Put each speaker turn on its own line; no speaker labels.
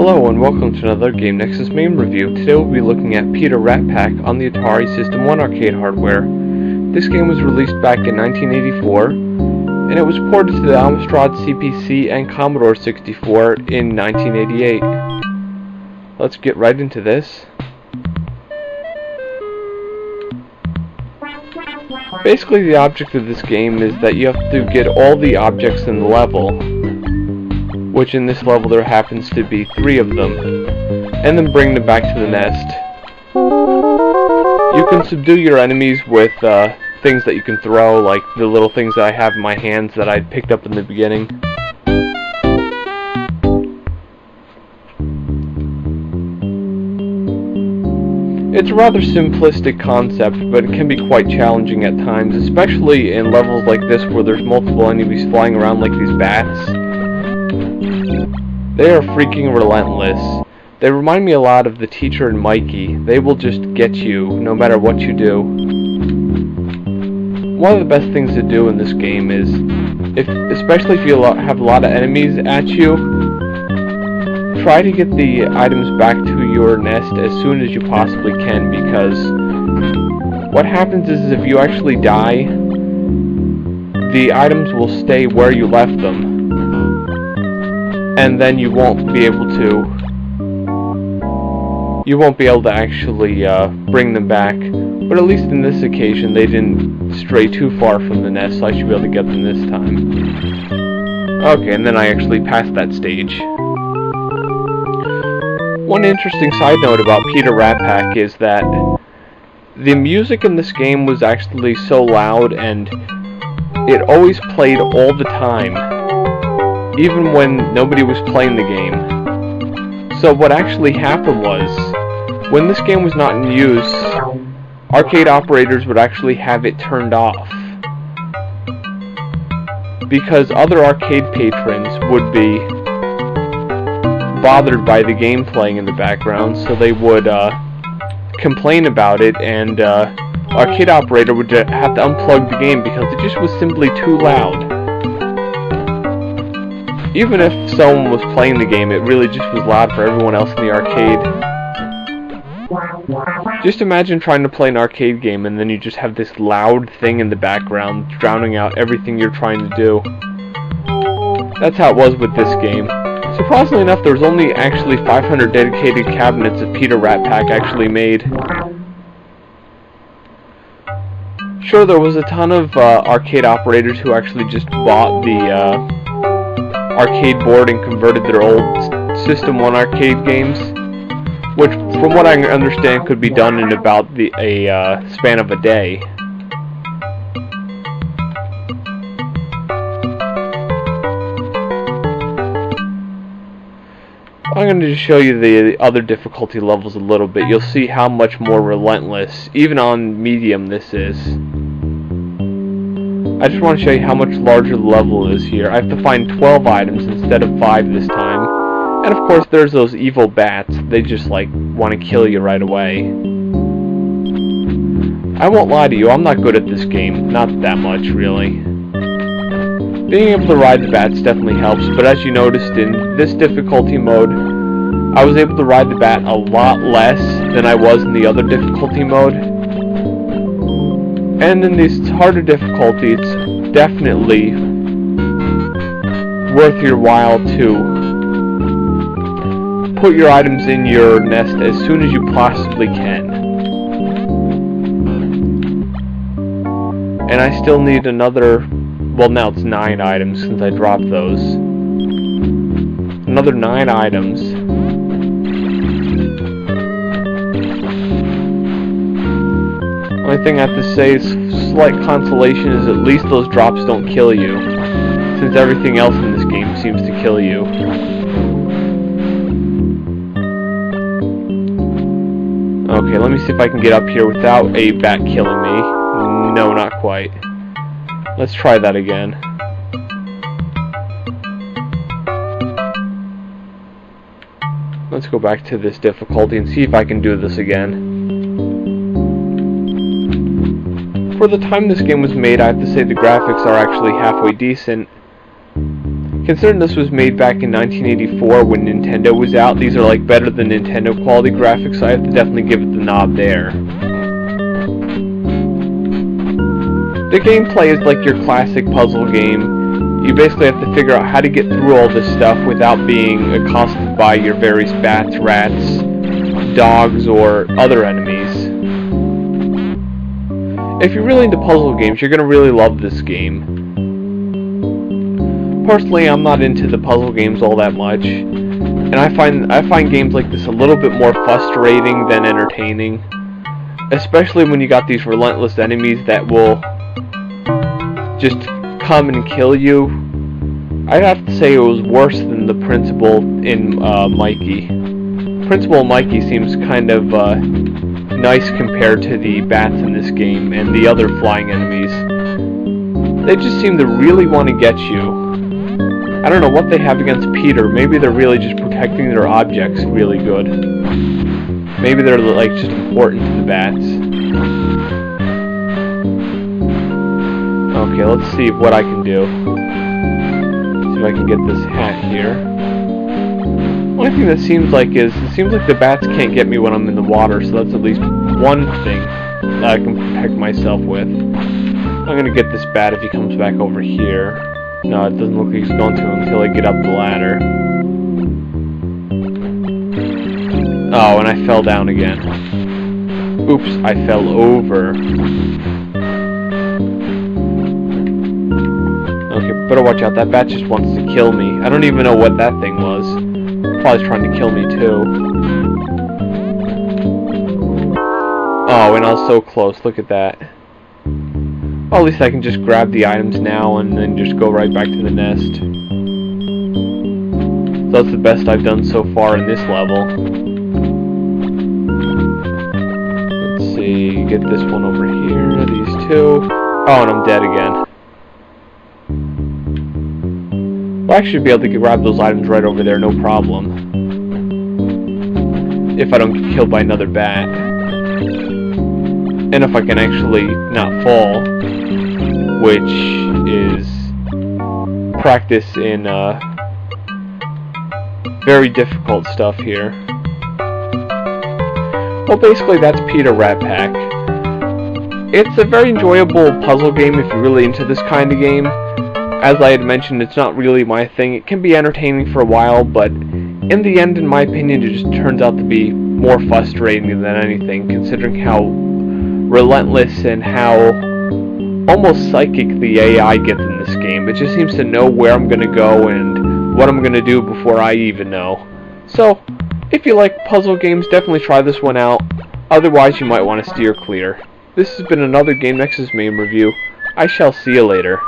Hello and welcome to another Game Nexus Mame review. Today we'll be looking at Peter Rat Pack on the Atari System 1 arcade hardware. This game was released back in 1984, and it was ported to the Amstrad CPC and Commodore 64 in 1988. Let's get right into this. Basically, the object of this game is that you have to get all the objects in the level, which in this level there happens to be 3 of them, and then bring them back to the nest. You can subdue your enemies with things that you can throw, like the little things that I have in my hands that I picked up in the beginning. It's a rather simplistic concept, but it can be quite challenging at times, especially in levels like this where there's multiple enemies flying around like these bats. They are freaking relentless. They remind me a lot of the teacher and Mikey. They will just get you, no matter what you do. One of the best things to do in this game is, especially if you have a lot of enemies at you, try to get the items back to your nest as soon as you possibly can, because what happens is if you actually die, the items will stay where you left them. And then you won't be able to actually bring them back. But at least in this occasion, they didn't stray too far from the nest, so I should be able to get them this time. Okay, and then I actually passed that stage. One interesting side note about Peter Rat Pack is that the music in this game was actually so loud, and it always played all the time, even when nobody was playing the game. So what actually happened was, when this game was not in use, arcade operators would actually have it turned off, because other arcade patrons would be bothered by the game playing in the background, so they would complain about it, and arcade operator would have to unplug the game because it just was simply too loud. Even if someone was playing the game, it really just was loud for everyone else in the arcade. Just imagine trying to play an arcade game and then you just have this loud thing in the background drowning out everything you're trying to do. That's how it was with this game. Surprisingly enough, there was only actually 500 dedicated cabinets of Peter Rat Pack actually made. Sure, there was a ton of arcade operators who actually just bought the arcade board and converted their old System 1 arcade games, which, from what I understand, could be done in about a span of a day. I'm going to just show you the other difficulty levels a little bit. You'll see how much more relentless, even on medium, this is. I just want to show you how much larger the level is here. I have to find 12 items instead of 5 this time. And of course there's those evil bats. They just like want to kill you right away. I won't lie to you, I'm not good at this game. Not that much, really. Being able to ride the bats definitely helps, but as you noticed in this difficulty mode, I was able to ride the bat a lot less than I was in the other difficulty mode. And in this harder difficulty, it's definitely worth your while to put your items in your nest as soon as you possibly can. And I still need another, well, now it's 9 items since I dropped those. Another 9 items. Only thing I have to say is slight consolation is at least those drops don't kill you, since everything else in this game seems to kill you. Okay, let me see if I can get up here without a bat killing me. No, not quite. Let's try that again. Let's go back to this difficulty and see if I can do this again. For the time this game was made, I have to say the graphics are actually halfway decent, Considering this was made back in 1984 when Nintendo was out, these are like better than Nintendo quality graphics, so I have to definitely give it the nod there. The gameplay is like your classic puzzle game. You basically have to figure out how to get through all this stuff without being accosted by your various bats, rats, dogs, or other enemies. If you're really into puzzle games, you're going to really love this game. Personally, I'm not into the puzzle games all that much, and I find games like this a little bit more frustrating than entertaining, especially when you got these relentless enemies that will just come and kill you. I'd have to say it was worse than the principal in Mikey. Principal Mikey seems kind of nice compared to the bats in this game and the other flying enemies. They just seem to really want to get you. I don't know what they have against Peter. Maybe they're really just protecting their objects really good. Maybe they're like just important to the bats. Okay, let's see what I can do. See if I can get this hat here. Only thing that seems like the bats can't get me when I'm in the water, so that's at least one thing that I can protect myself with. I'm gonna get this bat if he comes back over here. No, it doesn't look like he's going to until I get up the ladder. Oh, and I fell down again. Oops, I fell over. Okay, better watch out. That bat just wants to kill me. I don't even know what that thing was. Probably trying to kill me too. Oh, and I was so close. Look at that. Well, at least I can just grab the items now and then just go right back to the nest. So that's the best I've done so far in this level. Let's see, get this one over here, these two. Oh, and I'm dead again. Well, I should be able to grab those items right over there, no problem. If I don't get killed by another bat. And if I can actually not fall, which is practice in very difficult stuff here. Well, basically that's Peter Rat Pack. It's a very enjoyable puzzle game if you're really into this kind of game. As I had mentioned, it's not really my thing. It can be entertaining for a while, but in the end, in my opinion, it just turns out to be more frustrating than anything, considering how relentless and how almost psychic the AI gets in this game. It just seems to know where I'm going to go and what I'm going to do before I even know. So, if you like puzzle games, definitely try this one out. Otherwise, you might want to steer clear. This has been another Game Nexus Mame review. I shall see you later.